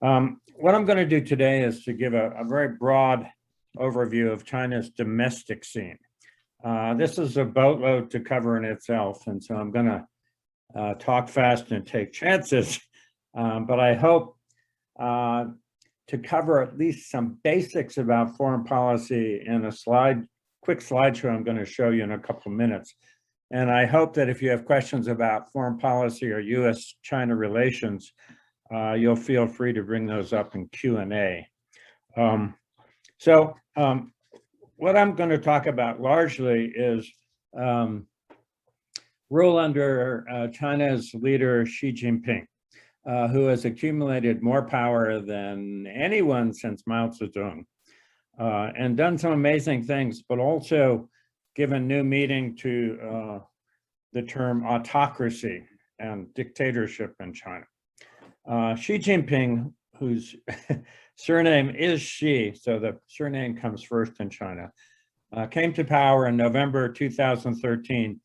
What I'm going to do today is to give a very broad overview of China's domestic scene. This is a boatload to cover in itself, and so I'm going to talk fast and take chances, but I hope to cover at least some basics about foreign policy in a quick slideshow I'm going to show you in a couple of minutes. And I hope that if you have questions about foreign policy or US-China relations, you'll feel free to bring those up in Q&A. What I'm going to talk about largely is rule under China's leader Xi Jinping, who has accumulated more power than anyone since Mao Zedong, and done some amazing things, but also given new meaning to the term autocracy and dictatorship in China. Xi Jinping, whose surname is Xi, so the surname comes first in China, came to power in November 2013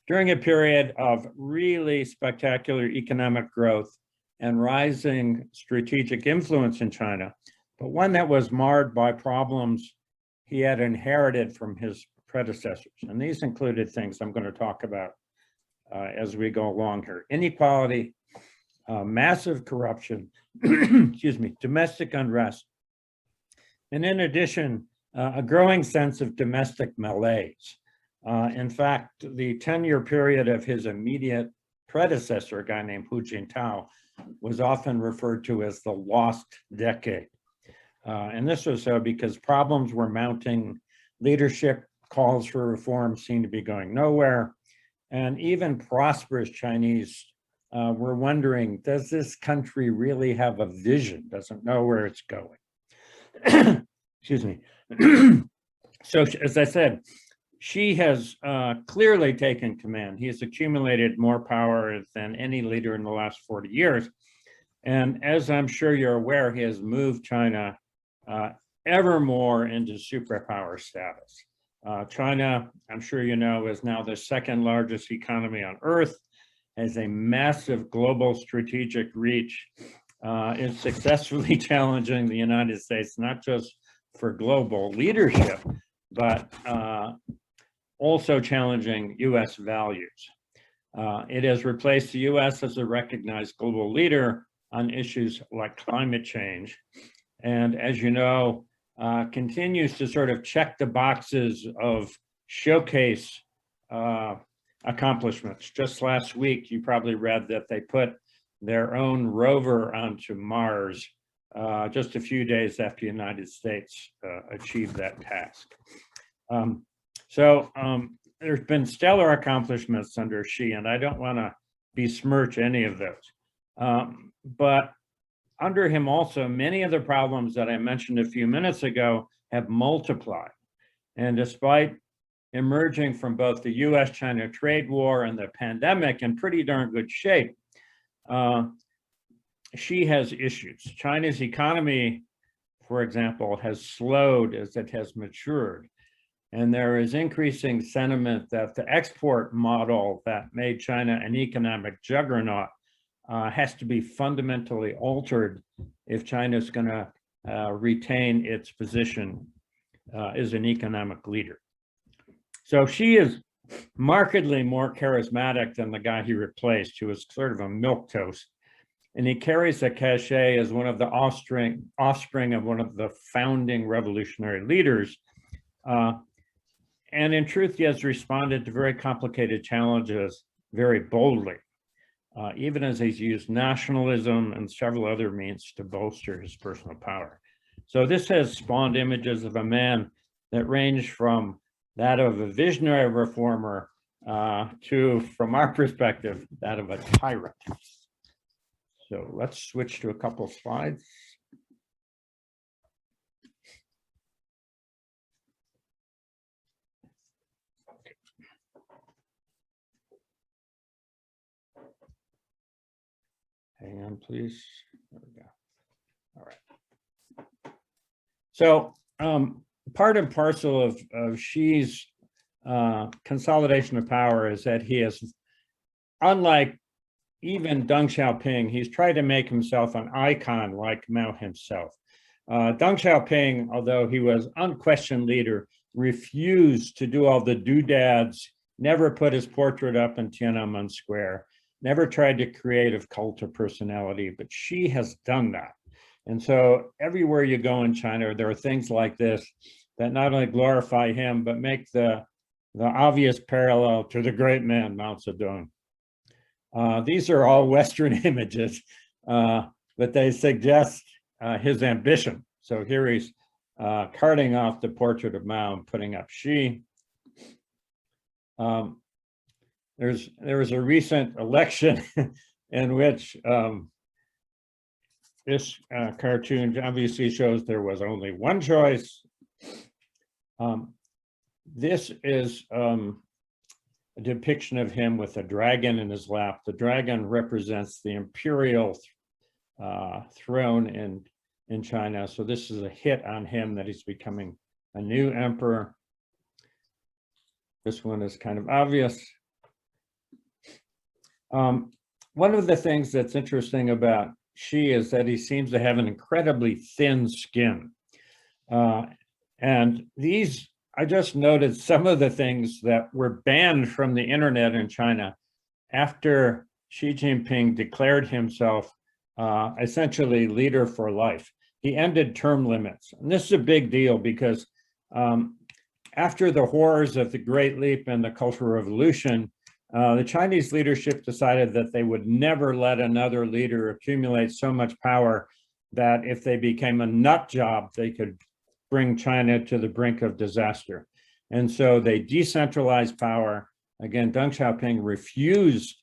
during a period of really spectacular economic growth and rising strategic influence in China, but one that was marred by problems he had inherited from his predecessors. And these included things I'm going to talk about as we go along here: inequality, massive corruption, excuse me, domestic unrest, and in addition, a growing sense of domestic malaise. In fact, the 10-year period of his immediate predecessor, a guy named Hu Jintao, was often referred to as the lost decade. And this was so because problems were mounting, leadership calls for reform seemed to be going nowhere, and even prosperous Chinese were wondering, does this country really have a vision? Doesn't know where it's going. Excuse me. So as I said, Xi has clearly taken command. He has accumulated more power than any leader in the last 40 years. And as I'm sure you're aware, he has moved China ever more into superpower status. China, I'm sure you know, is now the second largest economy on earth, has a massive global strategic reach, is successfully challenging the United States, not just for global leadership, but also challenging US values. It has replaced the US as a recognized global leader on issues like climate change. And as you know, continues to sort of check the boxes of showcase accomplishments. Just last week, you probably read that they put their own rover onto Mars just a few days after the United States achieved that task. There's been stellar accomplishments under Xi, and I don't want to besmirch any of those. But under him also, many of the problems that I mentioned a few minutes ago have multiplied. And despite emerging from both the US-China trade war and the pandemic in pretty darn good shape, Xi has issues. China's economy, for example, has slowed as it has matured. And there is increasing sentiment that the export model that made China an economic juggernaut has to be fundamentally altered if China is going to retain its position as an economic leader. So Xi is markedly more charismatic than the guy he replaced, who was sort of a milquetoast. And he carries a cachet as one of the offspring of one of the founding revolutionary leaders. And in truth, he has responded to very complicated challenges very boldly, even as he's used nationalism and several other means to bolster his personal power. So this has spawned images of a man that range from that of a visionary reformer to, from our perspective, that of a tyrant. So let's switch to a couple slides. Hang on, please. There we go. All right. So part and parcel of Xi's consolidation of power is that he has, unlike even Deng Xiaoping, he's tried to make himself an icon like Mao himself. Deng Xiaoping, although he was unquestioned leader, refused to do all the doodads, never put his portrait up in Tiananmen Square, never tried to create a cult of personality, but she has done that. And so everywhere you go in China, there are things like this that not only glorify him, but make the obvious parallel to the great man, Mao Zedong. These are all Western images, but they suggest his ambition. So here he's carting off the portrait of Mao and putting up Xi. There was a recent election in which this cartoon obviously shows there was only one choice. This is a depiction of him with a dragon in his lap. The dragon represents the imperial throne in China. So this is a hit on him that he's becoming a new emperor. This one is kind of obvious. One of the things that's interesting about Xi is that he seems to have an incredibly thin skin. And these, I just noted some of the things that were banned from the internet in China after Xi Jinping declared himself essentially leader for life. He ended term limits. And this is a big deal because after the horrors of the Great Leap and the Cultural Revolution, the Chinese leadership decided that they would never let another leader accumulate so much power that if they became a nut job, they could bring China to the brink of disaster. And so they decentralized power. Again, Deng Xiaoping refused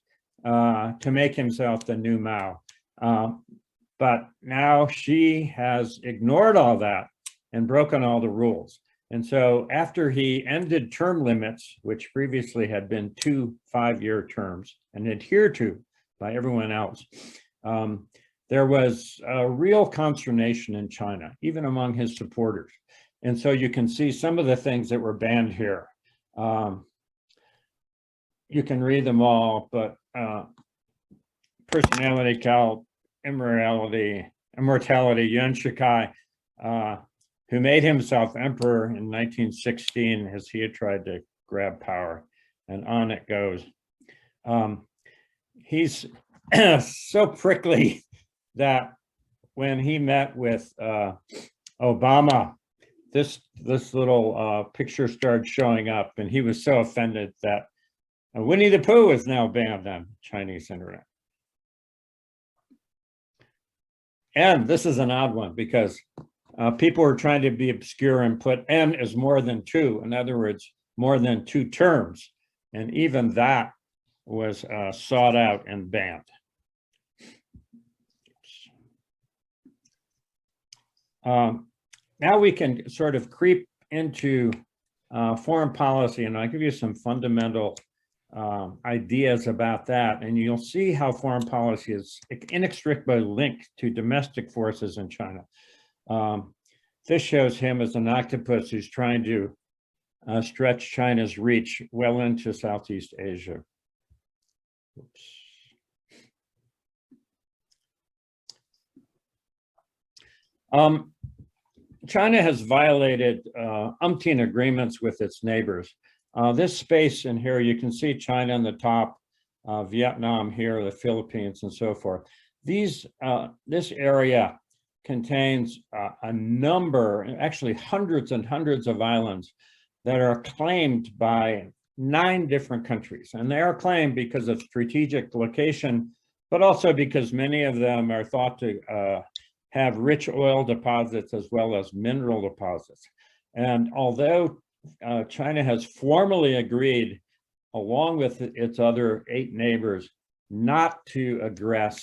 to make himself the new Mao. But now Xi has ignored all that and broken all the rules. And so after he ended term limits, which previously had been 2 5-year terms and adhered to by everyone else, there was a real consternation in China, even among his supporters. And so you can see some of the things that were banned here. You can read them all, but personality cult, immortality, Yuan Shikai, who made himself emperor in 1916 as he had tried to grab power, and on it goes. He's so prickly that when he met with Obama, this little picture started showing up, and he was so offended that Winnie the Pooh is now banned on Chinese internet. And this is an odd one because people were trying to be obscure and put N as more than 2. In other words, more than 2 terms. And even that was sought out and banned. Now we can sort of creep into foreign policy, and I'll give you some fundamental ideas about that, and you'll see how foreign policy is inextricably linked to domestic forces in China. This shows him as an octopus who's trying to stretch China's reach well into Southeast Asia. Oops. China has violated umpteen agreements with its neighbors. This space in here, you can see China on the top, Vietnam here, the Philippines, and so forth. This area contains a number, actually hundreds and hundreds of islands that are claimed by 9 different countries. And they are claimed because of strategic location, but also because many of them are thought to have rich oil deposits as well as mineral deposits. And although China has formally agreed, along with its other 8 neighbors, not to aggress,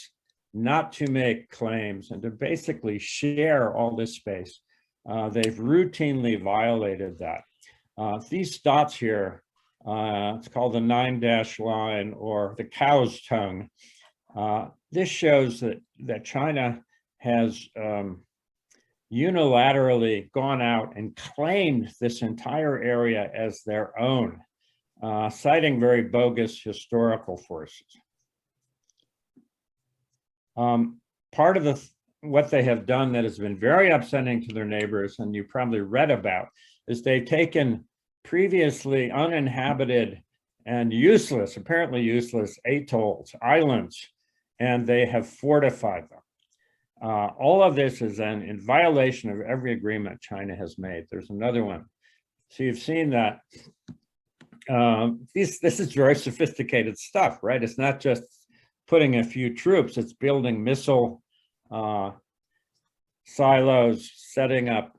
not to make claims, and to basically share all this space, they've routinely violated that. These dots here, it's called the 9-dash line or the cow's tongue. This shows that China has unilaterally gone out and claimed this entire area as their own, citing very bogus historical forces. Part of what they have done that has been very upsetting to their neighbors, and you probably read about, is they've taken previously uninhabited and useless, apparently useless atolls, islands, and they have fortified them. All of this is in violation of every agreement China has made. There's another one. So you've seen that. This is very sophisticated stuff, right? It's not just putting a few troops, it's building missile silos, setting up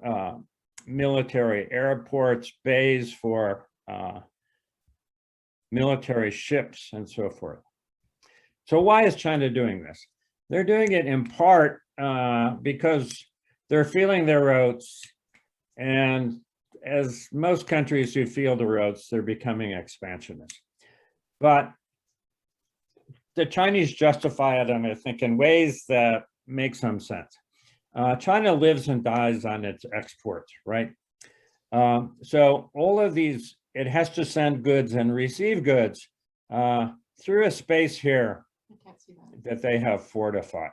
military airports, bays for military ships, and so forth. So why is China doing this? They're doing it in part because they're feeling their oats, and as most countries who feel their oats, they're becoming expansionist. But the Chinese justify it, and I think, in ways that make some sense. China lives and dies on its exports, right? So all of these, it has to send goods and receive goods through a space here that they have fortified.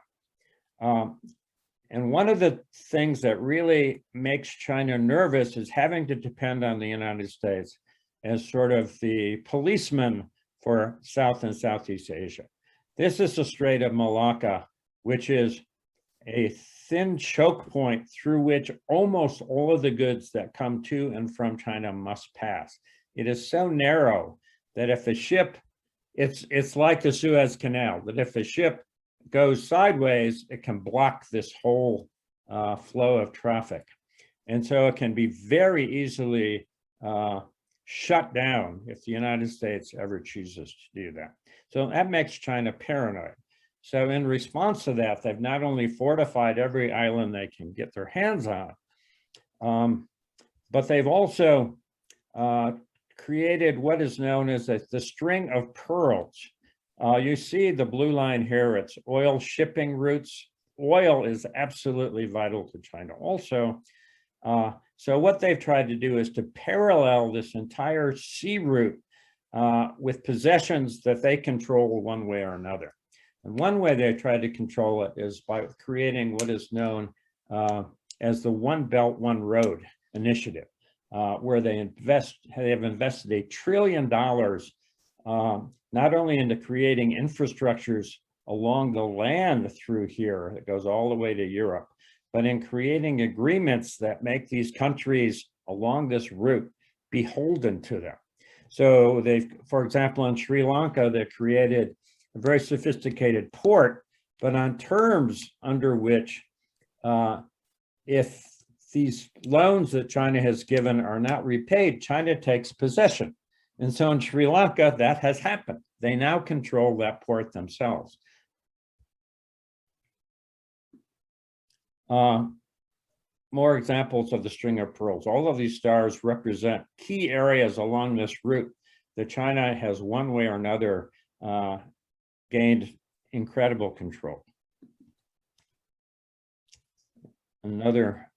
And one of the things that really makes China nervous is having to depend on the United States as sort of the policeman for South and Southeast Asia. This is the Strait of Malacca, which is a thin choke point through which almost all of the goods that come to and from China must pass. It is so narrow that if a ship, it's like the Suez Canal, that if a ship goes sideways, it can block this whole flow of traffic. And so it can be very easily shut down if the United States ever chooses to do that. So that makes China paranoid. So in response to that, they've not only fortified every island they can get their hands on, but they've also created what is known as the string of pearls. You see the blue line here, it's oil shipping routes. Oil is absolutely vital to China also. So what they've tried to do is to parallel this entire sea route with possessions that they control one way or another. And one way they try to control it is by creating what is known as the One Belt, One Road initiative, where they have invested $1 trillion not only into creating infrastructures along the land through here that goes all the way to Europe, but in creating agreements that make these countries along this route beholden to them. So they've, for example, in Sri Lanka, they created a very sophisticated port, but on terms under which if these loans that China has given are not repaid, China takes possession. And so in Sri Lanka, that has happened. They now control that port themselves. More examples of the string of pearls. All of these stars represent key areas along this route that China has one way or another gained incredible control. Another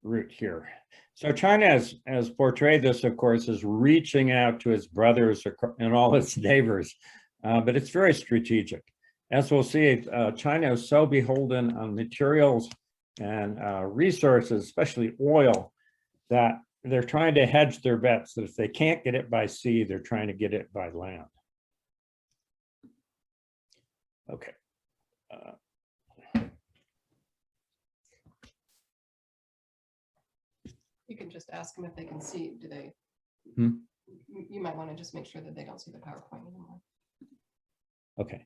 route here. So China has portrayed this, of course, as reaching out to its brothers and all its neighbors, but it's very strategic. As we'll see, China is so beholden on materials and resources, especially oil, that they're trying to hedge their bets that if they can't get it by sea, they're trying to get it by land. Okay. You can just ask them if they can see. Do they? You might want to just make sure that they don't see the PowerPoint anymore. Okay.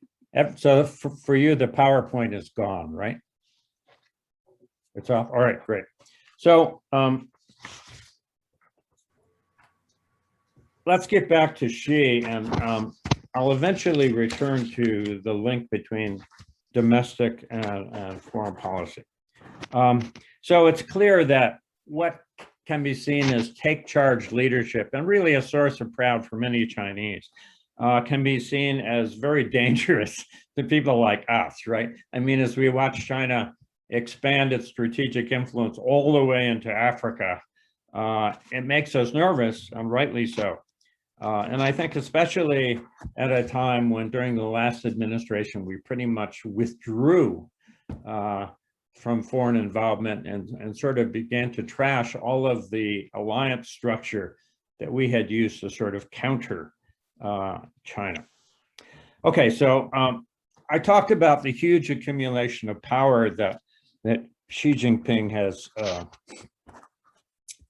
So for you, the PowerPoint is gone, right? It's off. All right, great. So let's get back to Xi, and I'll eventually return to the link between domestic and foreign policy. So it's clear that what can be seen as take charge leadership, and really a source of pride for many Chinese, can be seen as very dangerous to people like us, right? I mean, as we watch China expand its strategic influence all the way into Africa, it makes us nervous, and rightly so. And I think especially at a time when during the last administration, we pretty much withdrew from foreign involvement and sort of began to trash all of the alliance structure that we had used to sort of counter China. Okay, so I talked about the huge accumulation of power that Xi Jinping has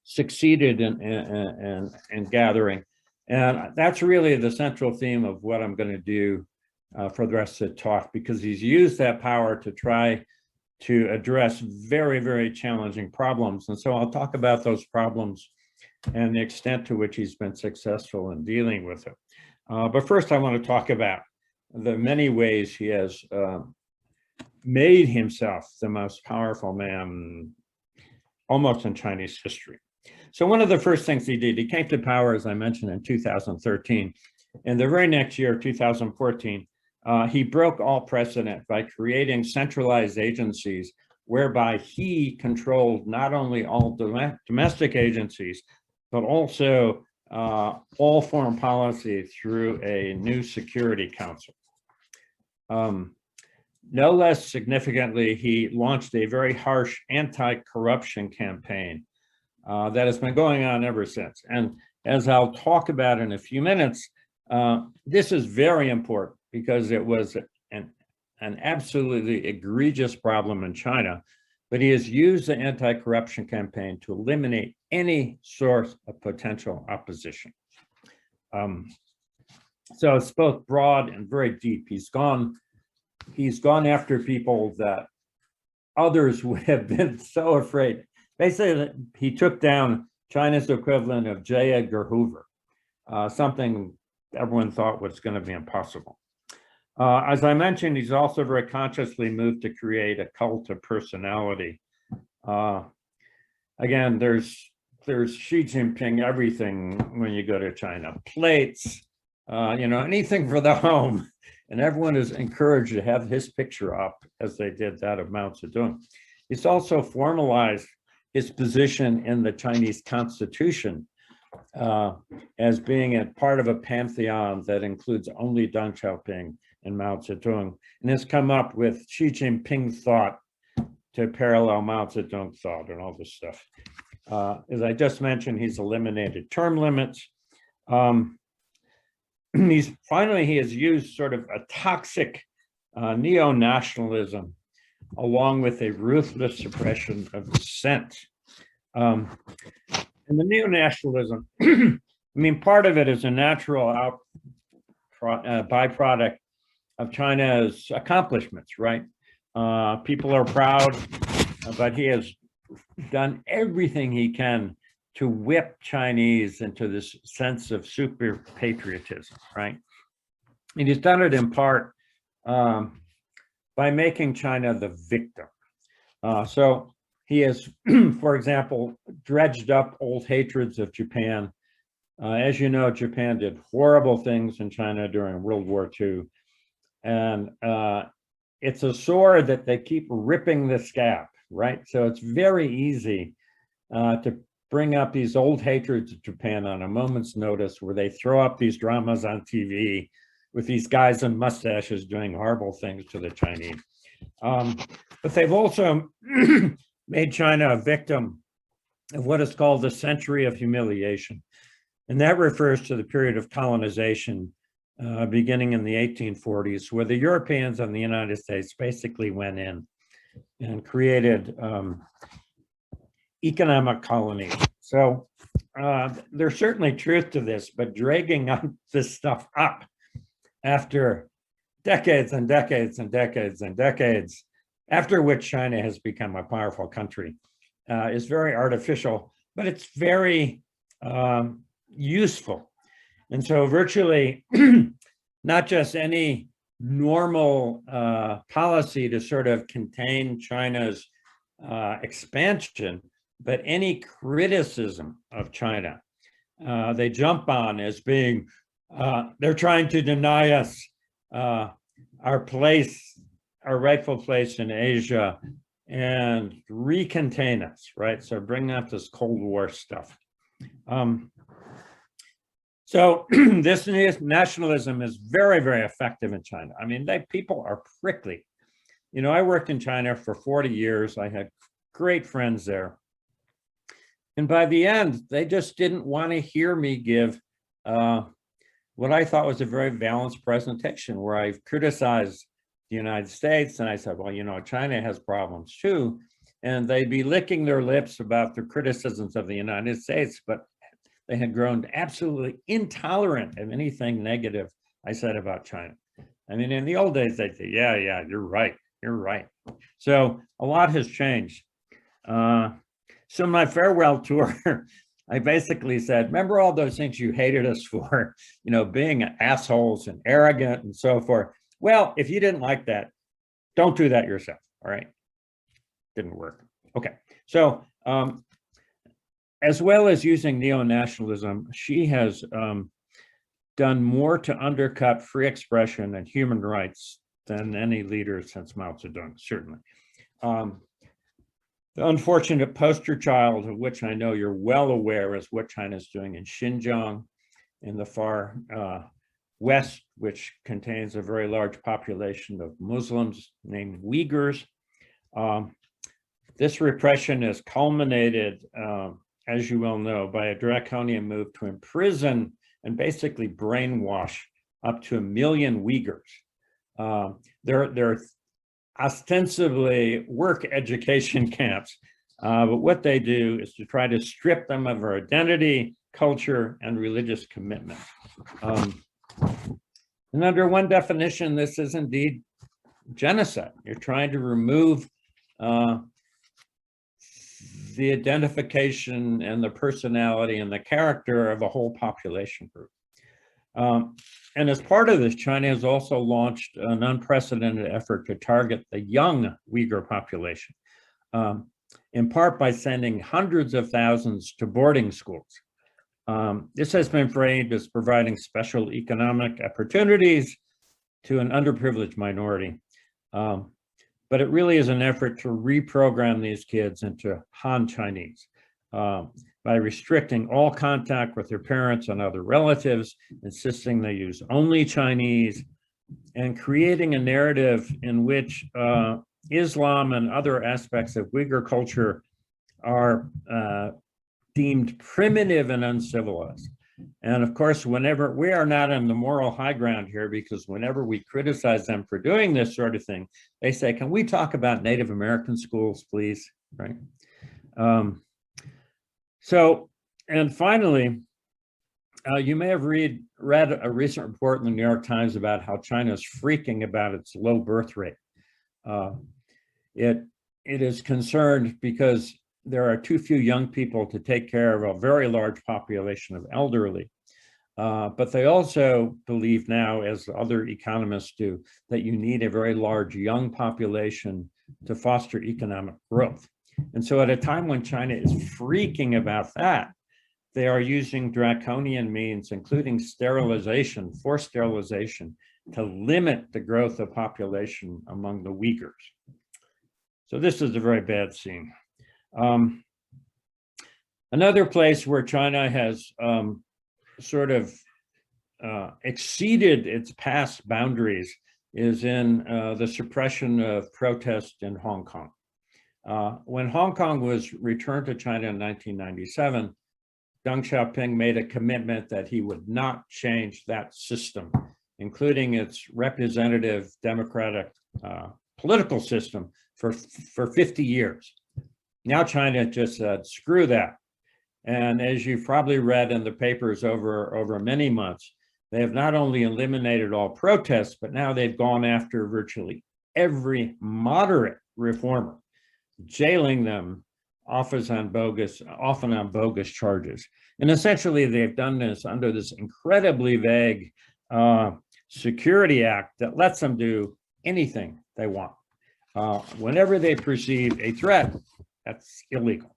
succeeded in gathering. And that's really the central theme of what I'm going to do for the rest of the talk, because he's used that power to try to address very, very challenging problems. And so I'll talk about those problems and the extent to which he's been successful in dealing with it. But first, I want to talk about the many ways he has made himself the most powerful man almost in Chinese history. So one of the first things he did, he came to power, as I mentioned, in 2013. And the very next year, 2014, he broke all precedent by creating centralized agencies whereby he controlled not only all domestic agencies, but also all foreign policy through a new Security Council. No less significantly, he launched a very harsh anti-corruption campaign that has been going on ever since. And as I'll talk about in a few minutes, this is very important because it was an absolutely egregious problem in China, but he has used the anti-corruption campaign to eliminate any source of potential opposition. So it's both broad and very deep. He's gone after people that others would have been so afraid. Basically, he took down China's equivalent of J. Edgar Hoover, something everyone thought was going to be impossible. As I mentioned, he's also very consciously moved to create a cult of personality. Again, there's Xi Jinping everything when you go to China. Plates, anything for the home. And everyone is encouraged to have his picture up as they did that of Mao Zedong. He's also formalized his position in the Chinese Constitution as being a part of a pantheon that includes only Deng Xiaoping and Mao Zedong, and has come up with Xi Jinping thought to parallel Mao Zedong thought and all this stuff. As I just mentioned, he's eliminated term limits. He has used sort of a toxic neo-nationalism along with a ruthless suppression of dissent. And the neo-nationalism, part of it is a natural byproduct of China's accomplishments, right? People are proud, but he has done everything he can to whip Chinese into this sense of super patriotism, right? And he's done it in part by making China the victim. So he has, for example, dredged up old hatreds of Japan. As you know, Japan did horrible things in China during World War II. And it's a sword that they keep ripping the scab, right? So it's very easy to bring up these old hatreds of Japan on a moment's notice, where they throw up these dramas on TV with these guys in mustaches doing horrible things to the Chinese. But they've also made China a victim of what is called the century of humiliation. And that refers to the period of colonization beginning in the 1840s, where the Europeans and the United States basically went in and created economic colonies. So there's certainly truth to this, but dragging on this stuff up after decades and decades and decades and decades, after which China has become a powerful country, is very artificial, but it's very useful. And so virtually not just any normal policy to sort of contain China's expansion, but any criticism of China, they jump on as being, they're trying to deny us our place, our rightful place in Asia, and recontain us, right? So bring up this Cold War stuff. So this nationalism is very, very effective in China. I mean, people are prickly. You know, I worked in China for 40 years. I had great friends there. And by the end, they just didn't want to hear me give what I thought was a very balanced presentation, where I criticized the United States. And I said, well, you know, China has problems too. And they'd be licking their lips about the criticisms of the United States, but they had grown absolutely intolerant of anything negative I said about China. I mean, in the old days, they'd say, yeah, you're right. You're right. So a lot has changed. So my farewell tour, I basically said, remember all those things you hated us for, you know, being assholes and arrogant and so forth. Well, if you didn't like that, don't do that yourself. All right. Didn't work. Okay. So as well as using neo-nationalism, she has done more to undercut free expression and human rights than any leader since Mao Zedong, certainly. The unfortunate poster child, of which I know you're well aware, is what China's doing in Xinjiang, in the far west, which contains a very large population of Muslims named Uyghurs. This repression is culminated, as you well know, by a draconian move to imprison and basically brainwash up to 1 million Uyghurs. They're ostensibly work education camps, but what they do is to try to strip them of their identity, culture, and religious commitment. And under one definition, this is indeed genocide. You're trying to remove the identification and the personality and the character of a whole population group. And as part of this, China has also launched an unprecedented effort to target the young Uyghur population, in part by sending hundreds of thousands to boarding schools. This has been framed as providing special economic opportunities to an underprivileged minority. But it really is an effort to reprogram these kids into Han Chinese by restricting all contact with their parents and other relatives, insisting they use only Chinese, and creating a narrative in which Islam and other aspects of Uyghur culture are deemed primitive and uncivilized. And of course, whenever we are not on the moral high ground here, because whenever we criticize them for doing this sort of thing, they say, can we talk about Native American schools, please? Right. And finally, you may have read a recent report in the New York Times about how China is freaking about its low birth rate. It is concerned because there are too few young people to take care of a very large population of elderly. But they also believe now, as other economists do, that you need a very large young population to foster economic growth. And so at a time when China is freaking about that, they are using draconian means, including sterilization, forced sterilization, to limit the growth of population among the Uyghurs. So this is a very bad scene. Another place where China has sort of exceeded its past boundaries is in the suppression of protest in Hong Kong. When Hong Kong was returned to China in 1997, Deng Xiaoping made a commitment that he would not change that system, including its representative democratic political system for 50 years. Now China just said, screw that. And as you've probably read in the papers over many months, they have not only eliminated all protests, but now they've gone after virtually every moderate reformer, jailing them often on bogus charges. And essentially they've done this under this incredibly vague Security Act that lets them do anything they want. Whenever they perceive a threat, that's illegal.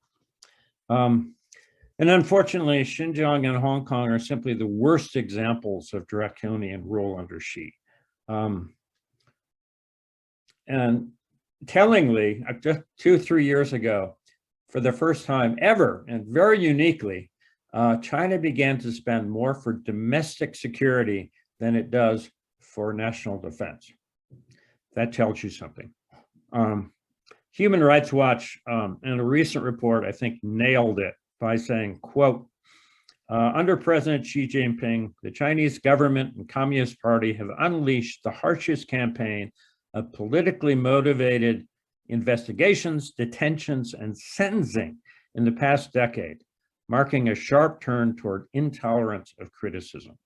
And unfortunately, Xinjiang and Hong Kong are simply the worst examples of draconian rule under Xi. And tellingly, just 2-3 years ago, for the first time ever, and very uniquely, China began to spend more for domestic security than it does for national defense. That tells you something. Human Rights Watch, in a recent report, I think nailed it by saying, quote, under President Xi Jinping, the Chinese government and Communist Party have unleashed the harshest campaign of politically motivated investigations, detentions, and sentencing in the past decade, marking a sharp turn toward intolerance of criticism.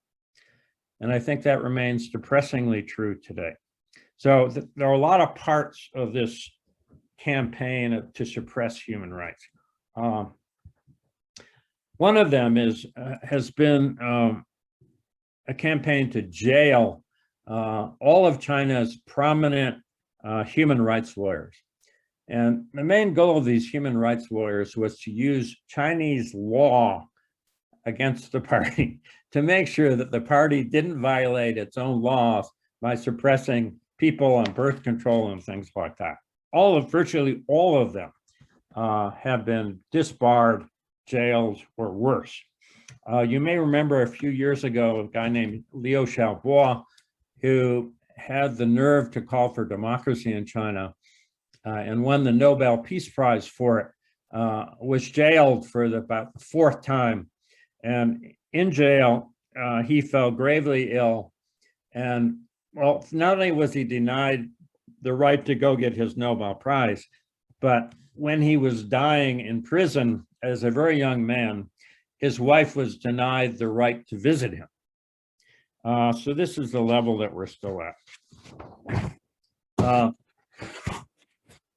And I think that remains depressingly true today. So there are a lot of parts of this campaign to suppress human rights. One of them has been a campaign to jail all of China's prominent human rights lawyers. And the main goal of these human rights lawyers was to use Chinese law against the party to make sure that the party didn't violate its own laws by suppressing people on birth control and things like that. Virtually all of them have been disbarred, jailed, or worse. You may remember a few years ago, a guy named Liu Xiaobo, who had the nerve to call for democracy in China and won the Nobel Peace Prize for it, was jailed for about the fourth time. And in jail, he fell gravely ill. And well, not only was he denied the right to go get his Nobel Prize, but when he was dying in prison as a very young man, his wife was denied the right to visit him. So this is the level that we're still at.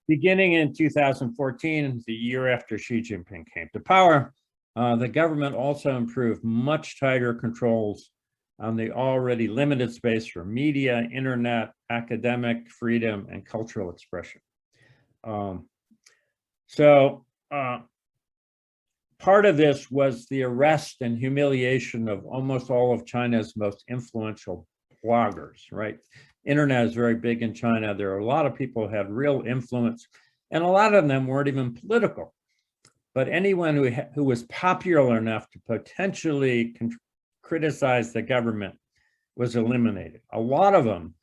Beginning in 2014, the year after Xi Jinping came to power, the government also improved much tighter controls on the already limited space for media, internet, academic freedom, and cultural expression. Part of this was the arrest and humiliation of almost all of China's most influential bloggers, right? Internet is very big in China. There are a lot of people who had real influence, and a lot of them weren't even political. But anyone who was popular enough to potentially criticize the government was eliminated. A lot of them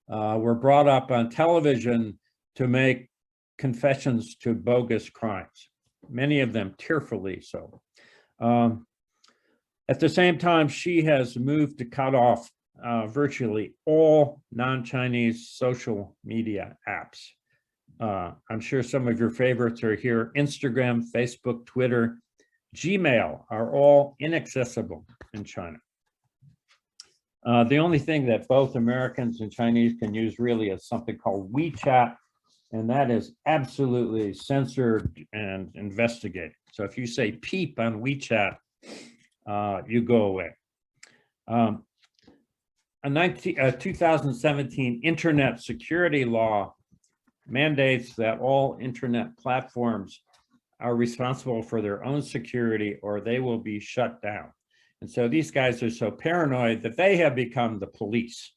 were brought up on television to make confessions to bogus crimes, many of them tearfully so. At the same time, Xi has moved to cut off virtually all non-Chinese social media apps. I'm sure some of your favorites are here. Instagram, Facebook, Twitter, Gmail are all inaccessible in China. The only thing that both Americans and Chinese can use really is something called WeChat, and that is absolutely censored and investigated. So if you say peep on WeChat, you go away. A 2017 internet security law mandates that all internet platforms are responsible for their own security or they will be shut down. And so these guys are so paranoid that they have become the police.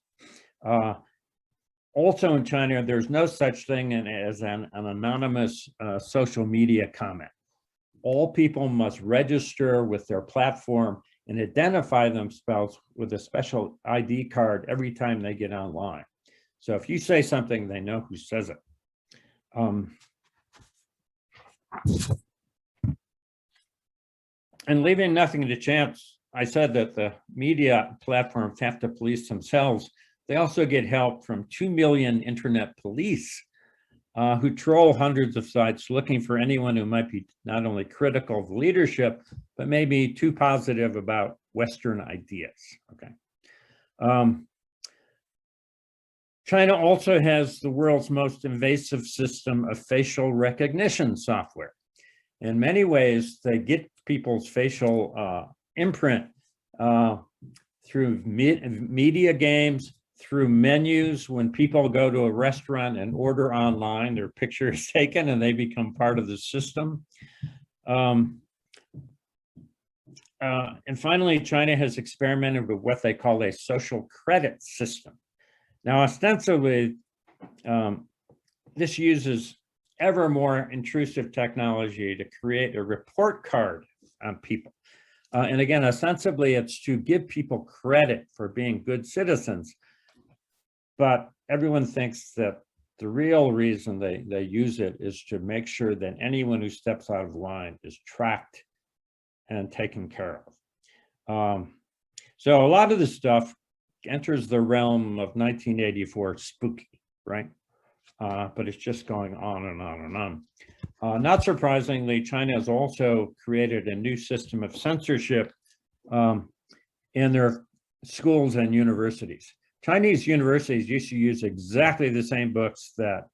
Also in China, there's no such thing as an anonymous social media comment. All people must register with their platform and identify themselves with a special ID card every time they get online. So if you say something, they know who says it. And leaving nothing to chance, I said that the media platforms have to police themselves. They also get help from 2 million internet police who troll hundreds of sites looking for anyone who might be not only critical of leadership, but maybe too positive about Western ideas, okay? China also has the world's most invasive system of facial recognition software. In many ways, they get people's facial imprint through media games, through menus. When people go to a restaurant and order online, their picture is taken and they become part of the system. And finally, China has experimented with what they call a social credit system. Now, ostensibly, this uses ever more intrusive technology to create a report card on people. And again, ostensibly, it's to give people credit for being good citizens. But everyone thinks that the real reason they use it is to make sure that anyone who steps out of line is tracked and taken care of. So a lot of this stuff enters the realm of 1984 spooky, right? But it's just going on and on and on. Not surprisingly, China has also created a new system of censorship in their schools and universities. Chinese universities used to use exactly the same books that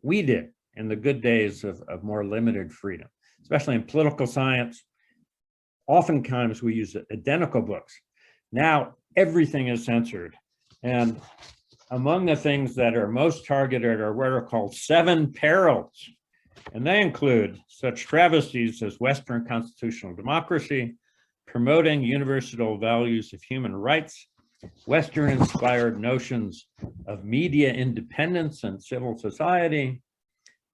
we did in the good days of more limited freedom, especially in political science. Oftentimes we use identical books. Now everything is censored. And among the things that are most targeted are what are called 7 perils. And they include such travesties as Western constitutional democracy, promoting universal values of human rights, Western-inspired notions of media independence and civil society,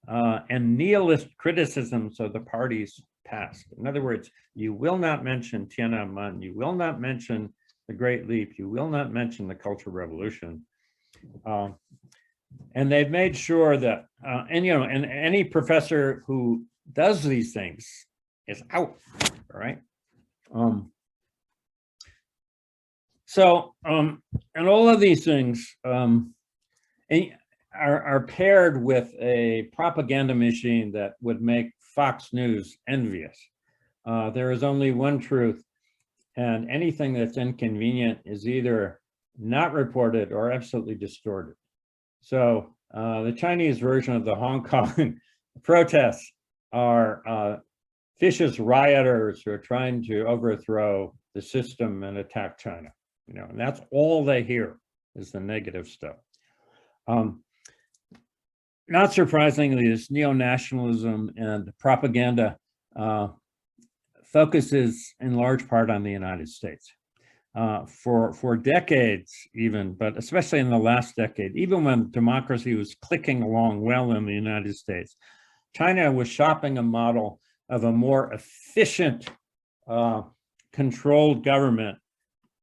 and nihilist criticisms of the party's past. In other words, you will not mention Tiananmen, you will not mention the Great Leap, you will not mention the Cultural Revolution. And they've made sure that, and any professor who does these things is out, all right? And all of these things are paired with a propaganda machine that would make Fox News envious. There is only one truth, and anything that's inconvenient is either not reported or absolutely distorted. So the Chinese version of the Hong Kong protests are vicious rioters who are trying to overthrow the system and attack China. And that's all they hear is the negative stuff. Not surprisingly, this neo-nationalism and propaganda focuses in large part on the United States. For decades even, but especially in the last decade, even when democracy was clicking along well in the United States, China was shopping a model of a more efficient, controlled government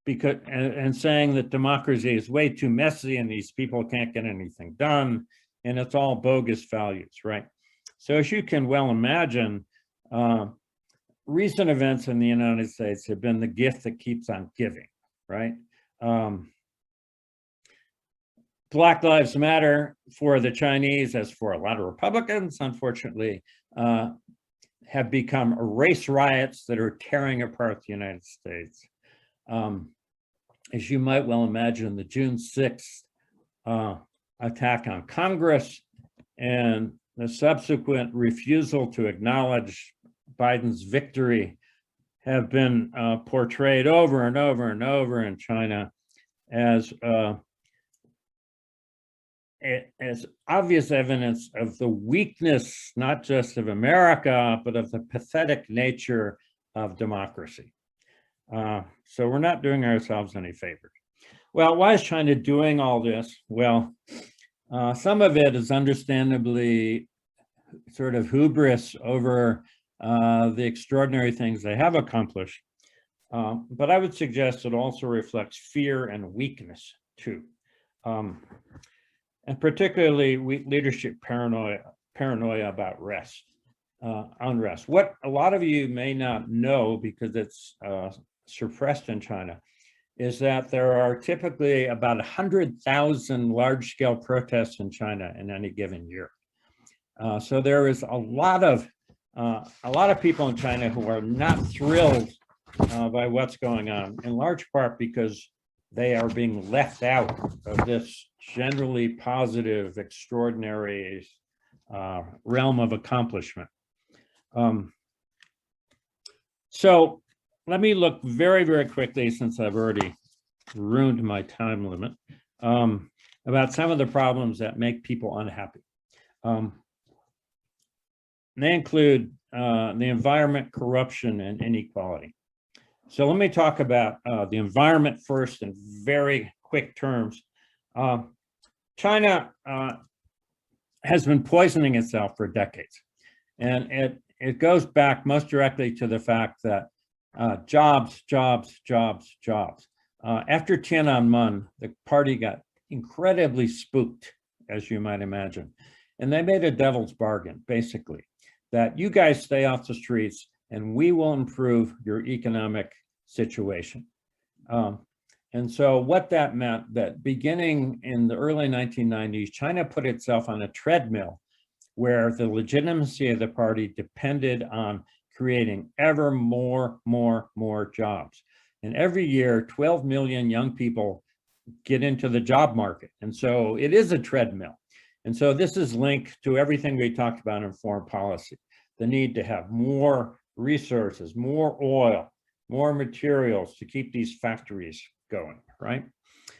and saying that democracy is way too messy and these people can't get anything done, and it's all bogus values, right? So as you can well imagine, recent events in the United States have been the gift that keeps on giving, right? Black Lives Matter for the Chinese, as for a lot of Republicans, unfortunately, have become race riots that are tearing apart the United States. As you might well imagine, the June 6th attack on Congress and the subsequent refusal to acknowledge Biden's victory have been portrayed over and over and over in China as obvious evidence of the weakness, not just of America, but of the pathetic nature of democracy. So we're not doing ourselves any favors. Well, why is China doing all this? Well, some of it is understandably sort of hubris over the extraordinary things they have accomplished. But I would suggest it also reflects fear and weakness too. And particularly leadership paranoia about unrest. What a lot of you may not know, because it's suppressed in China, is that there are typically about 100,000 large-scale protests in China in any given year. So there is a lot of people in China who are not thrilled by what's going on, in large part because they are being left out of this generally positive, extraordinary realm of accomplishment. So let me look very, very quickly, since I've already ruined my time limit, about some of the problems that make people unhappy. They include the environment, corruption, and inequality. So let me talk about the environment first in very quick terms. China has been poisoning itself for decades. And it goes back most directly to the fact that Jobs, jobs, jobs, jobs. After Tiananmen, the party got incredibly spooked, as you might imagine. And they made a devil's bargain, basically, that you guys stay off the streets and we will improve your economic situation. And so what that meant, that beginning in the early 1990s, China put itself on a treadmill where the legitimacy of the party depended on creating ever more jobs. And every year, 12 million young people get into the job market. And so it is a treadmill. And so this is linked to everything we talked about in foreign policy, the need to have more resources, more oil, more materials to keep these factories going, right?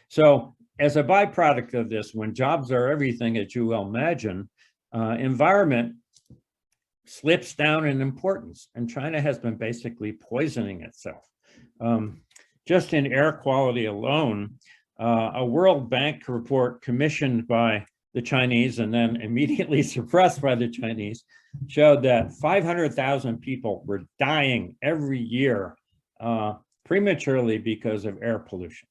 So as a byproduct of this, when jobs are everything, as you well imagine, environment slips down in importance, and China has been basically poisoning itself. Just in air quality alone, a World Bank report commissioned by the Chinese and then immediately suppressed by the Chinese showed that 500,000 people were dying every year prematurely because of air pollution.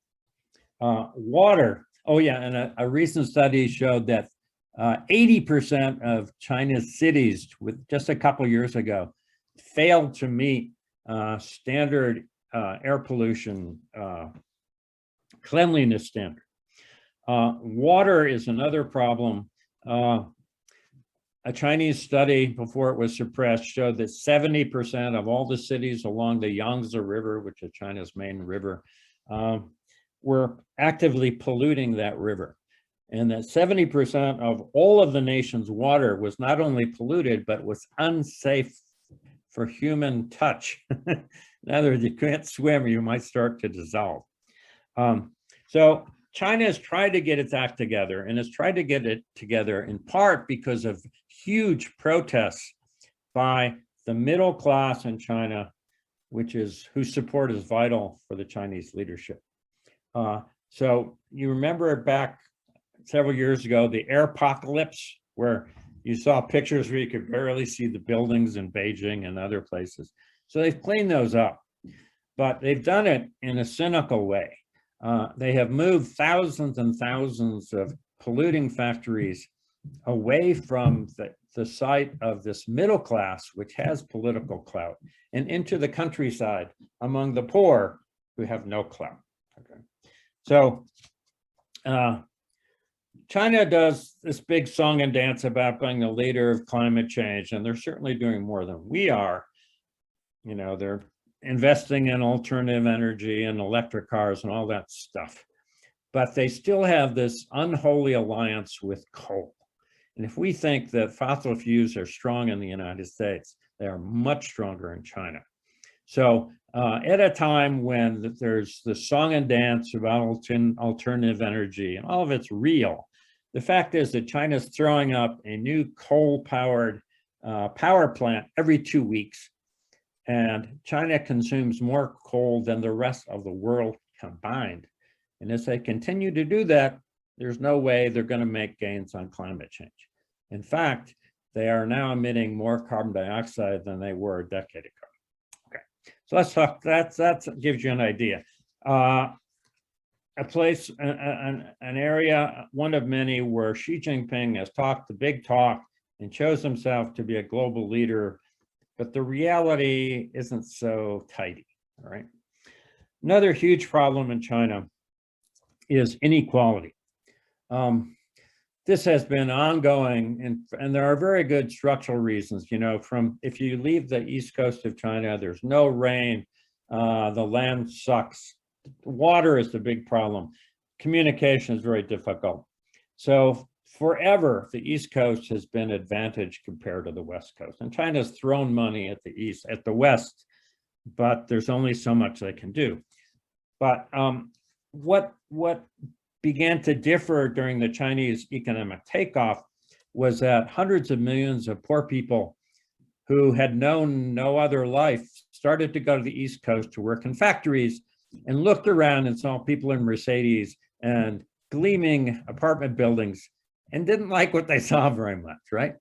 Water, oh yeah, and a recent study showed that 80% of China's cities, with just a couple of years ago, failed to meet standard air pollution cleanliness standard. Water is another problem. A Chinese study before it was suppressed showed that 70% of all the cities along the Yangtze River, which is China's main river, were actively polluting that river. And that 70% of all of the nation's water was not only polluted, but was unsafe for human touch. In other words, you can't swim, you might start to dissolve. So China has tried to get its act together, and has tried to get it together in part because of huge protests by the middle class in China, whose support is vital for the Chinese leadership. So you remember back several years ago, the air apocalypse, where you saw pictures where you could barely see the buildings in Beijing and other places. So they've cleaned those up, but they've done it in a cynical way. They have moved thousands and thousands of polluting factories away from the site of this middle class, which has political clout, and into the countryside among the poor who have no clout. Okay. So China does this big song and dance about being the leader of climate change, and they're certainly doing more than we are. You know, they're investing in alternative energy and electric cars and all that stuff. But they still have this unholy alliance with coal. And if we think that fossil fuels are strong in the United States, they are much stronger in China. So at a time when there's the song and dance about alternative energy, and all of it's real, the fact is that China's throwing up a new coal-powered power plant every 2 weeks. And China consumes more coal than the rest of the world combined. And as they continue to do that, there's no way they're going to make gains on climate change. In fact, they are now emitting more carbon dioxide than they were a decade ago. Okay, so let's talk, that gives you an idea. A place, an area, one of many where Xi Jinping has talked the big talk and shows himself to be a global leader, but the reality isn't so tidy, all right? Another huge problem in China is inequality. This has been ongoing, and there are very good structural reasons. You know, if you leave the east coast of China, there's no rain, the land sucks. Water is the big problem. Communication is very difficult. So forever, the East Coast has been advantaged compared to the West Coast. And China's thrown money at the West, but there's only so much they can do. But what began to differ during the Chinese economic takeoff was that hundreds of millions of poor people who had known no other life started to go to the East Coast to work in factories, and looked around and saw people in Mercedes and gleaming apartment buildings, and didn't like what they saw very much, right?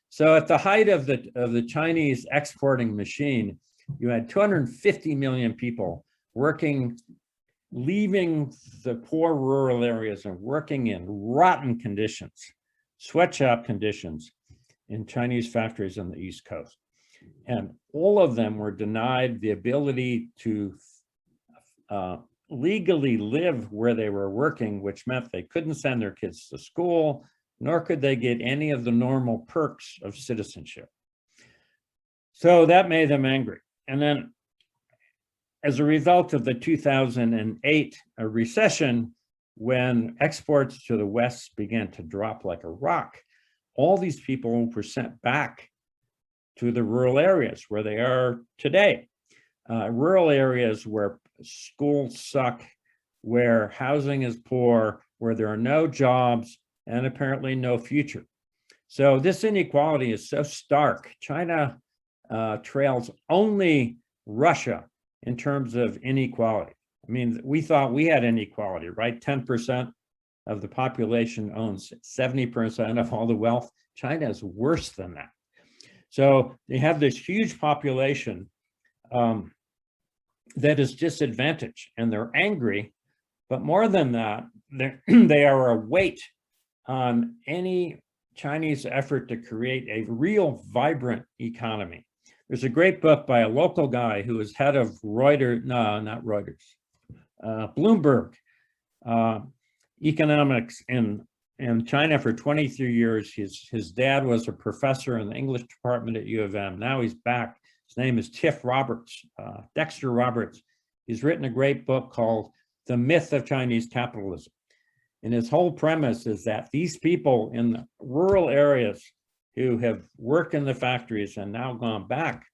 So at the height of the Chinese exporting machine, you had 250 million people working, leaving the poor rural areas and working in rotten conditions, sweatshop conditions in Chinese factories on the East Coast. And all of them were denied the ability to legally live where they were working, which meant they couldn't send their kids to school, nor could they get any of the normal perks of citizenship. So that made them angry. And then as a result of the 2008 recession, when exports to the West began to drop like a rock, all these people were sent back to the rural areas where they are today. Rural areas where schools suck, where housing is poor, where there are no jobs, and apparently no future. So this inequality is so stark. China trails only Russia in terms of inequality. I mean, we thought we had inequality, right? 10% of the population owns 70% of all the wealth. China is worse than that. So they have this huge population that is disadvantaged, and they're angry. But more than that, they are a weight on any Chinese effort to create a real vibrant economy. There's a great book by a local guy who was head of Reuters, no, not Reuters, Bloomberg economics in China for 23 years. His dad was a professor in the English department at U of M. Now he's back. His name is Dexter Roberts. He's written a great book called The Myth of Chinese Capitalism. And his whole premise is that these people in the rural areas who have worked in the factories and now gone back,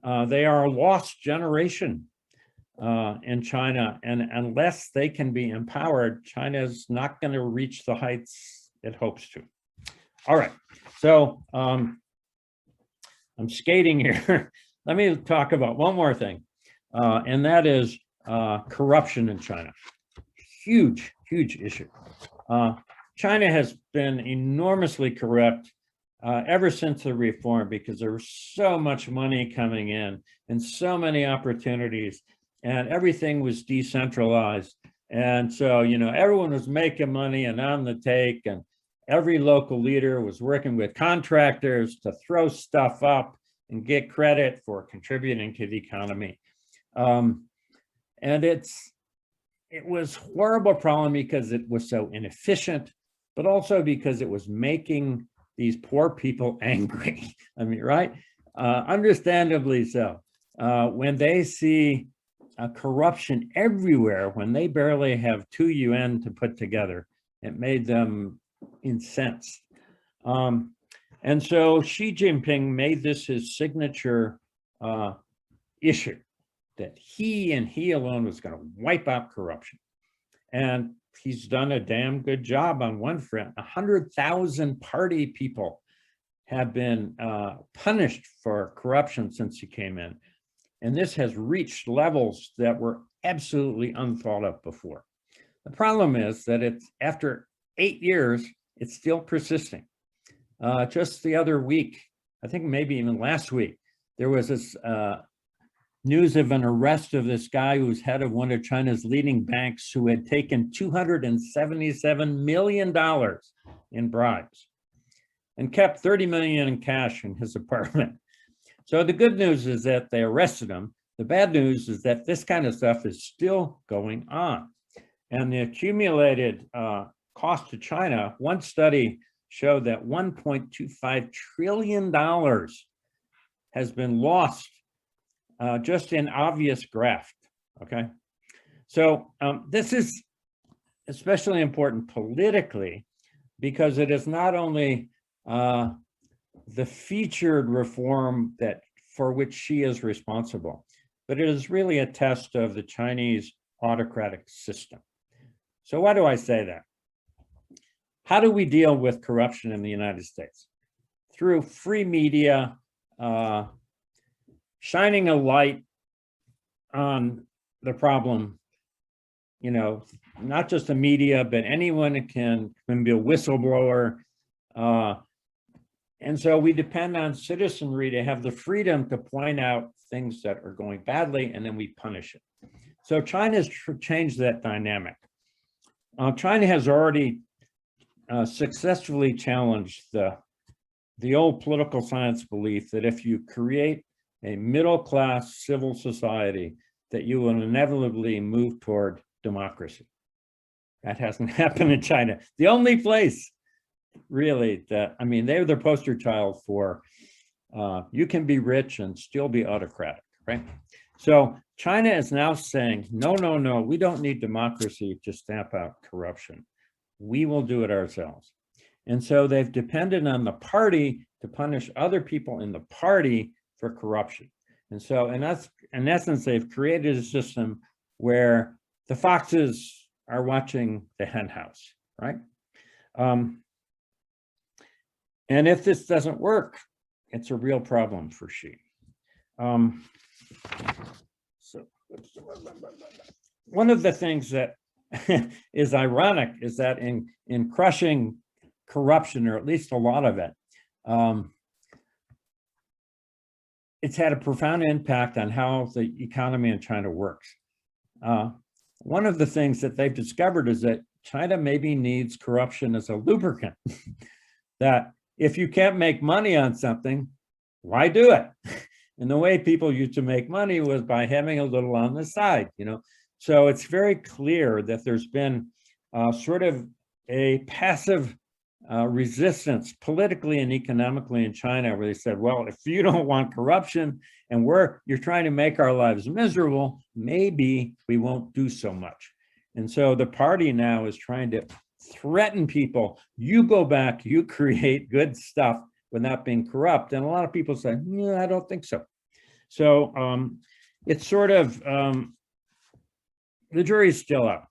they are a lost generation in China. And unless they can be empowered, China is not going to reach the heights it hopes to. All right, so I'm skating here. Let me talk about one more thing, and that is corruption in China. Huge, huge issue. China has been enormously corrupt ever since the reform, because there was so much money coming in and so many opportunities, and everything was decentralized. And so, you know, everyone was making money and on the take, and every local leader was working with contractors to throw stuff up and get credit for contributing to the economy. And it was a horrible problem because it was so inefficient, but also because it was making these poor people angry. I mean, right? Understandably so. When they see corruption everywhere, when they barely have 2 UN to put together, it made them incensed. And so Xi Jinping made this his signature issue, that he and he alone was going to wipe out corruption. And he's done a damn good job on one front. 100,000 party people have been punished for corruption since he came in. And this has reached levels that were absolutely unthought of before. The problem is that it's after 8 years, it's still persisting. Just the other week, I think maybe even last week, there was this news of an arrest of this guy who was head of one of China's leading banks, who had taken $277 million in bribes and kept 30 million in cash in his apartment. So the good news is that they arrested him. The bad news is that this kind of stuff is still going on. And the accumulated cost to China, one study showed that $1.25 trillion has been lost just in obvious graft, okay? So this is especially important politically, because it is not only the featured reform that for which Xi is responsible, but it is really a test of the Chinese autocratic system. So why do I say that? How do we deal with corruption in the United States? Through free media, shining a light on the problem, you know, not just the media, but anyone can be a whistleblower, And so we depend on citizenry to have the freedom to point out things that are going badly, and then we punish it. So China's changed that dynamic. China has already successfully challenged the old political science belief that if you create a middle-class civil society, that you will inevitably move toward democracy. That hasn't happened in China. The only place really that, I mean, they're the poster child for you can be rich and still be autocratic, right? So China is now saying, no, no, no, we don't need democracy to stamp out corruption. We will do it ourselves. And so they've depended on the party to punish other people in the party for corruption. And so in essence, they've created a system where the foxes are watching the hen house, right? And if this doesn't work, it's a real problem for Xi. So one of the things that is ironic is that in crushing corruption, or at least a lot of it, it's had a profound impact on how the economy in China works. One of the things that they've discovered is that China maybe needs corruption as a lubricant. That if you can't make money on something, why do it? And the way people used to make money was by having a little on the side, you know? So it's very clear that there's been sort of a passive resistance politically and economically in China, where they said, well, if you don't want corruption and you're trying to make our lives miserable, maybe we won't do so much. And so the party now is trying to threaten people. You go back, you create good stuff without being corrupt. And a lot of people say, no, I don't think so. So it's sort of, the jury's still out.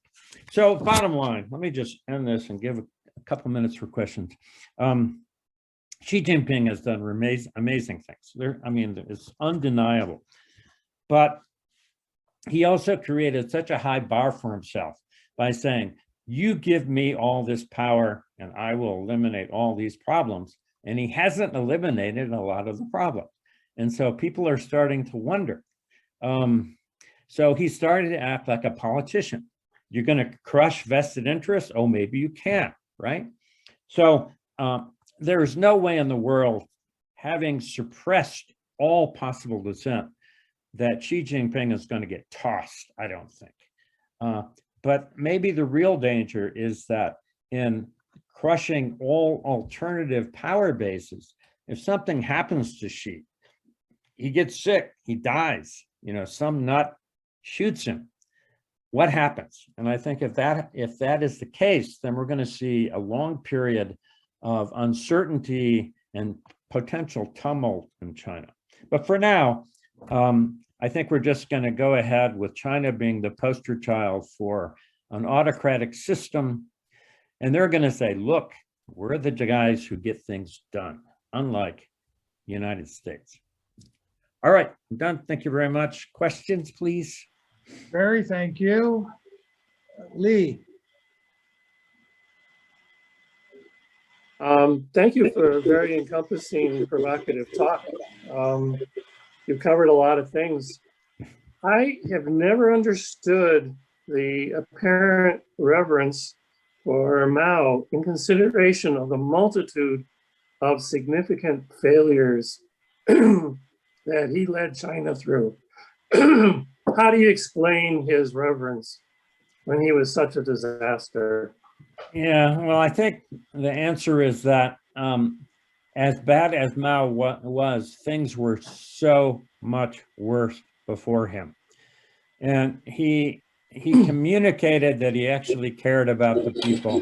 So bottom line, let me just end this and give a couple minutes for questions. Xi Jinping has done amazing things. I mean, it's undeniable. But he also created such a high bar for himself by saying, you give me all this power and I will eliminate all these problems. And he hasn't eliminated a lot of the problems. And so people are starting to wonder. So he started to act like a politician. You're going to crush vested interests? Oh, maybe you can, right? So there's no way in the world, having suppressed all possible dissent, that Xi Jinping is going to get tossed, I don't think. But maybe the real danger is that in crushing all alternative power bases, if something happens to Xi, he gets sick, he dies, you know, some nut shoots him, what happens? And I think if that is the case, then we're going to see a long period of uncertainty and potential tumult in China. But for now, I think we're just going to go ahead with China being the poster child for an autocratic system. And they're going to say, look, we're the guys who get things done, unlike the United States. All right, I'm done. Thank you very much. Questions, please. Barry, thank you. Lee. Thank you for a very encompassing, provocative talk. You've covered a lot of things. I have never understood the apparent reverence for Mao in consideration of the multitude of significant failures that he led China through. How do you explain his reverence when he was such a disaster? Yeah, well, I think the answer is that as bad as Mao was, things were so much worse before him. And he communicated that he actually cared about the people,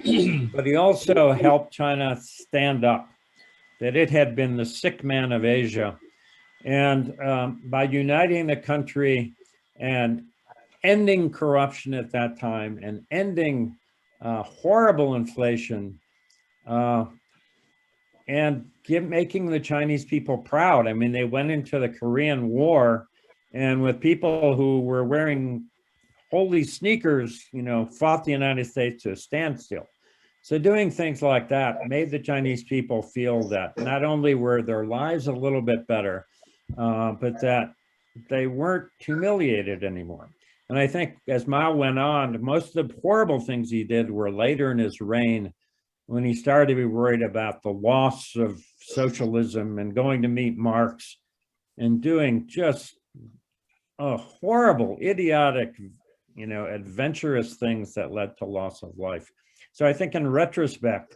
but he also helped China stand up, that it had been the sick man of Asia. And by uniting the country and ending corruption at that time and ending horrible inflation and making the Chinese people proud. I mean, they went into the Korean War and with people who were wearing holy sneakers, you know, fought the United States to a standstill. So doing things like that made the Chinese people feel that not only were their lives a little bit better, but that they weren't humiliated anymore. And I think as Mao went on, most of the horrible things he did were later in his reign, when he started to be worried about the loss of socialism and going to meet Marx and doing just horrible, idiotic, adventurous things that led to loss of life. So I think in retrospect,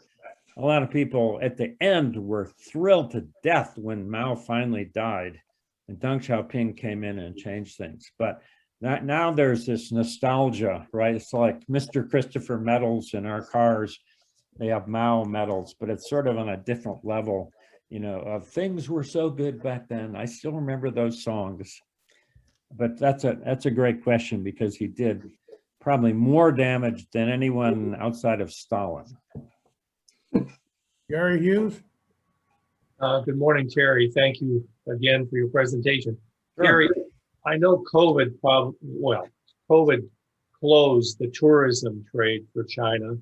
a lot of people at the end were thrilled to death when Mao finally died and Deng Xiaoping came in and changed things. But now there's this nostalgia, right? It's like Mr. Christopher medals in our cars. They have Mao medals, but it's sort of on a different level, of things were so good back then. I still remember those songs. But that's a great question, because he did probably more damage than anyone outside of Stalin. Gary Hughes? Good morning, Terry. Thank you again for your presentation. Sure. Terry, I know COVID closed the tourism trade for China.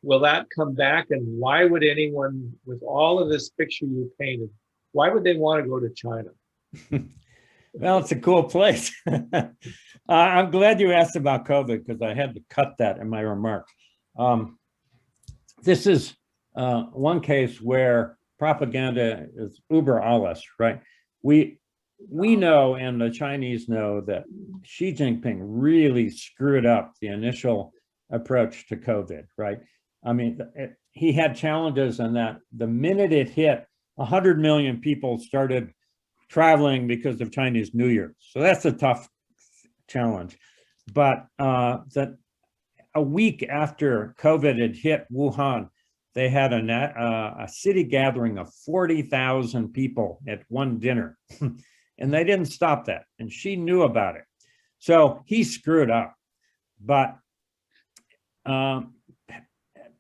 Will that come back? And why would anyone, with all of this picture you painted, why would they want to go to China? Well, it's a cool place. I'm glad you asked about COVID, because I had to cut that in my remarks. This is one case where propaganda is uber alles, right? We know, and the Chinese know, that Xi Jinping really screwed up the initial approach to COVID, right? I mean, he had challenges in that the minute it hit, 100 million people started traveling because of Chinese New Year. So that's a tough challenge. But that a week after COVID had hit Wuhan, they had a city gathering of 40,000 people at one dinner. And they didn't stop that. And she knew about it. So he screwed up. But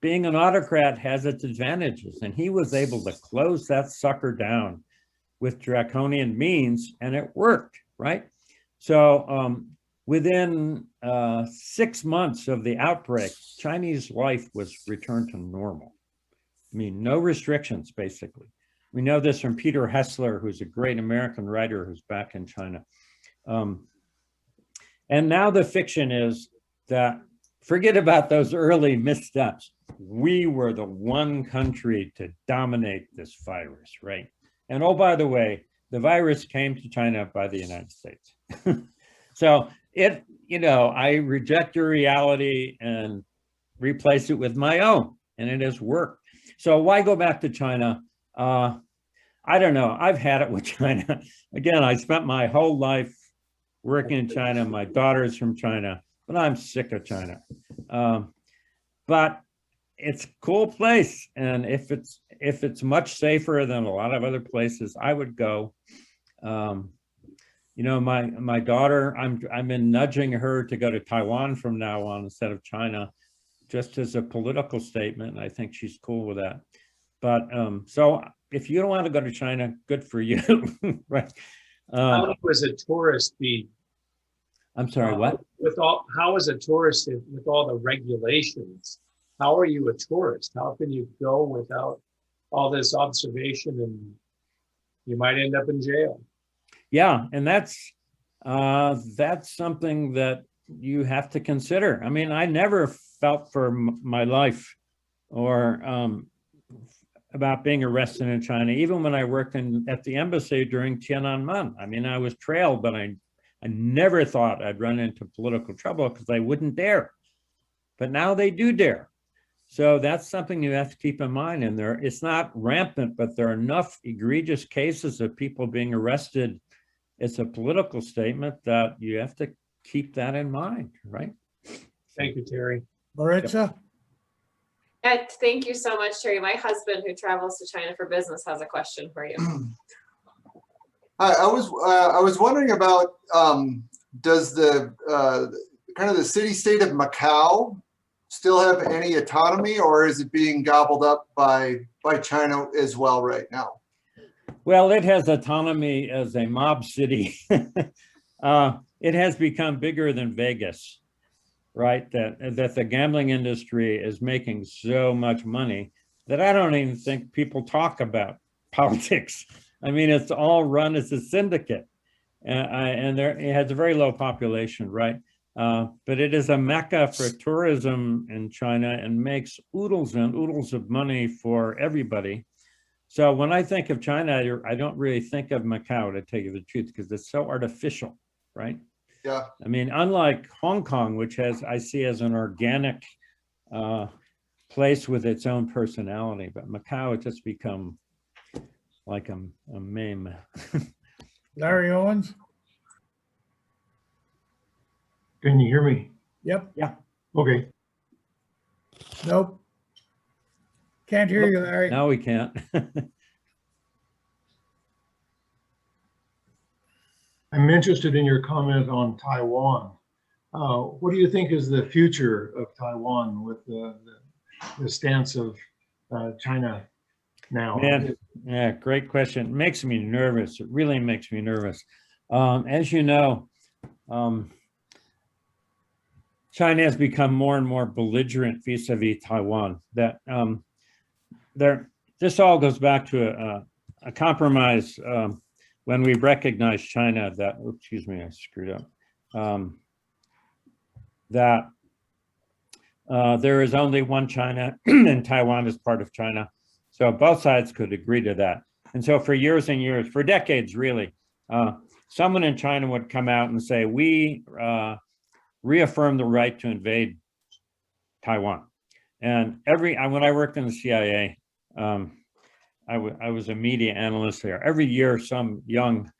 being an autocrat has its advantages. And he was able to close that sucker down with draconian means, and it worked, right? So within 6 months of the outbreak, Chinese life was returned to normal. I mean, no restrictions, basically. We know this from Peter Hessler, who's a great American writer who's back in China. And now the fiction is that, forget about those early missteps. We were the one country to dominate this virus, right? And oh, by the way, the virus came to China by the United States. So I reject your reality and replace it with my own, and it has worked. So why go back to China? I don't know. I've had it with China. Again, I spent my whole life working in China. My daughter's from China, but I'm sick of China. But it's a cool place, and if it's much safer than a lot of other places, I would go. My daughter, I'm been nudging her to go to Taiwan from now on instead of China, just as a political statement. I think she's cool with that. But so if you don't want to go to China, good for you, right? How was a tourist be? I'm sorry, what? How is a tourist with all the regulations? How are you a tourist? How can you go without all this observation, and you might end up in jail? Yeah, and that's something that you have to consider. I mean, I never felt for my life or about being arrested in China, even when I worked at the embassy during Tiananmen. I mean, I was trailed, but I never thought I'd run into political trouble because they wouldn't dare. But now they do dare. So that's something you have to keep in mind. And it's not rampant, but there are enough egregious cases of people being arrested. It's a political statement that you have to keep that in mind, right? Thank you, Terry. Maritza? Thank you so much, Terry. My husband, who travels to China for business, has a question for you. I was wondering about does the kind of the city-state of Macau still have any autonomy, or is it being gobbled up by China as well right now? Well, it has autonomy as a mob city. It has become bigger than Vegas. right? That the gambling industry is making so much money that I don't even think people talk about politics. I mean, it's all run as a syndicate, and it has a very low population, right? But it is a mecca for tourism in China and makes oodles and oodles of money for everybody. So when I think of China, I don't really think of Macau, to tell you the truth, because it's so artificial, right? Yeah. I mean, unlike Hong Kong, which I see as an organic place with its own personality, but Macau has just become like a meme. Larry Owens? Can you hear me? Yep. Yeah. Okay. Nope. Can't hear you, Larry. Now we can't. I'm interested in your comment on Taiwan. What do you think is the future of Taiwan with the stance of China now? Man, yeah, great question. It makes me nervous. It really makes me nervous. As you know, China has become more and more belligerent vis-a-vis Taiwan. This all goes back to a compromise when we recognized China that, excuse me, I screwed up, that there is only one China and Taiwan is part of China. So both sides could agree to that. And so for years and years, for decades really, someone in China would come out and say, we reaffirm the right to invade Taiwan. And when I worked in the CIA, I was a media analyst there. Every year, some young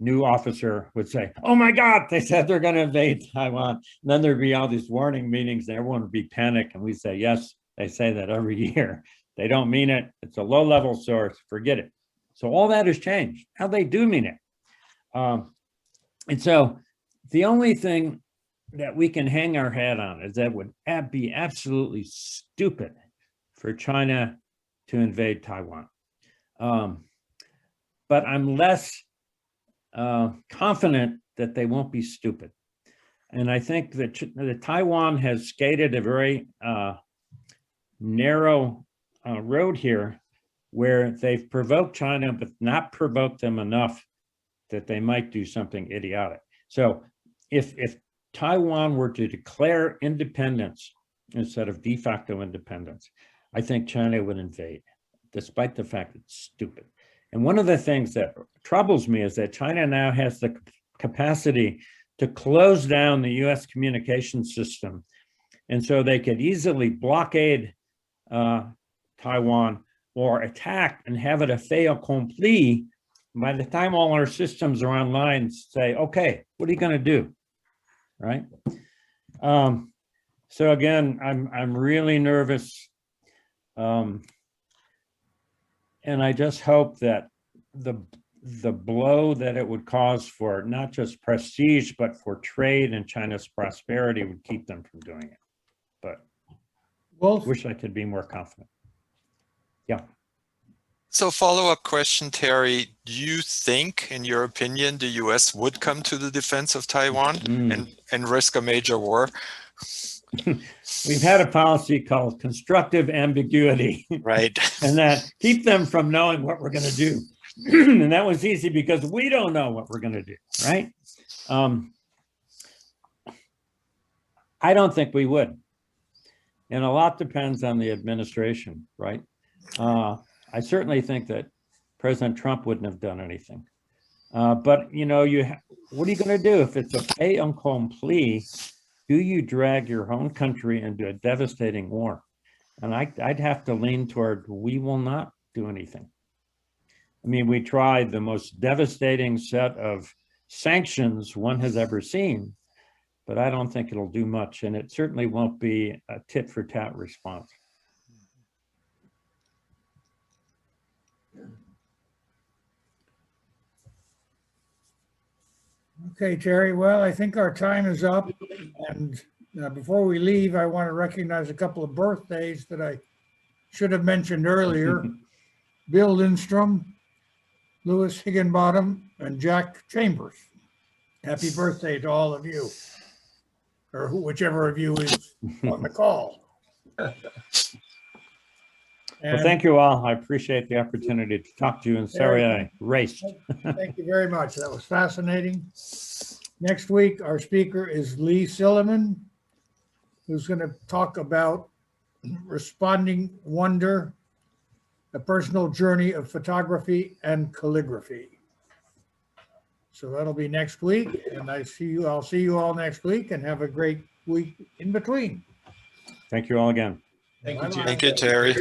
new officer would say, oh my God, they said they're going to invade Taiwan. And then there'd be all these warning meetings and everyone would be panicked. And we'd say, yes, they say that every year. They don't mean it. It's a low level source, forget it. So all that has changed. Now they do mean it. And so the only thing that we can hang our hat on is that it would be absolutely stupid for China to invade Taiwan. But I'm less confident that they won't be stupid. And I think that Taiwan has skated a very narrow road here where they've provoked China, but not provoked them enough that they might do something idiotic. So if Taiwan were to declare independence instead of de facto independence, I think China would invade, despite the fact it's stupid. And one of the things that troubles me is that China now has the capacity to close down the US communication system. And so they could easily blockade Taiwan or attack and have it a fait accompli. By the time all our systems are online, say, okay, what are you going to do? Right? So again, I'm really nervous. And I just hope that the blow that it would cause for not just prestige, but for trade and China's prosperity would keep them from doing it. But Wolf? wish I could be more confident. Yeah. So follow-up question, Terry, do you think, in your opinion, the US would come to the defense of Taiwan and risk a major war? We've had a policy called constructive ambiguity. Right. And that keep them from knowing what we're going to do. And that was easy because we don't know what we're going to do, right? I don't think we would. And a lot depends on the administration, right? I certainly think that President Trump wouldn't have done anything. But, you know, what are you going to do if it's a fait accompli? Do you drag your own country into a devastating war? And I'd have to lean toward we will not do anything. I mean, we tried the most devastating set of sanctions one has ever seen, but I don't think it'll do much. And it certainly won't be a tit for tat response. Okay, Terry. Well, I think our time is up. And before we leave, I want to recognize a couple of birthdays that I should have mentioned earlier. Bill Lindstrom, Louis Higginbottom, and Jack Chambers. Happy birthday to all of you. or whichever of you is on the call. Well, And thank you all. I appreciate the opportunity to talk to you, and sorry I raced. thank you very much. That was fascinating. Next week, our speaker is Lee Silliman, who's going to talk about responding wonder, the personal journey of photography and calligraphy. So that'll be next week, and I'll see you all next week, and have a great week in between. Thank you all again. Thank you, Bye-bye. Jim. Thank you, Terry.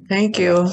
Thank you.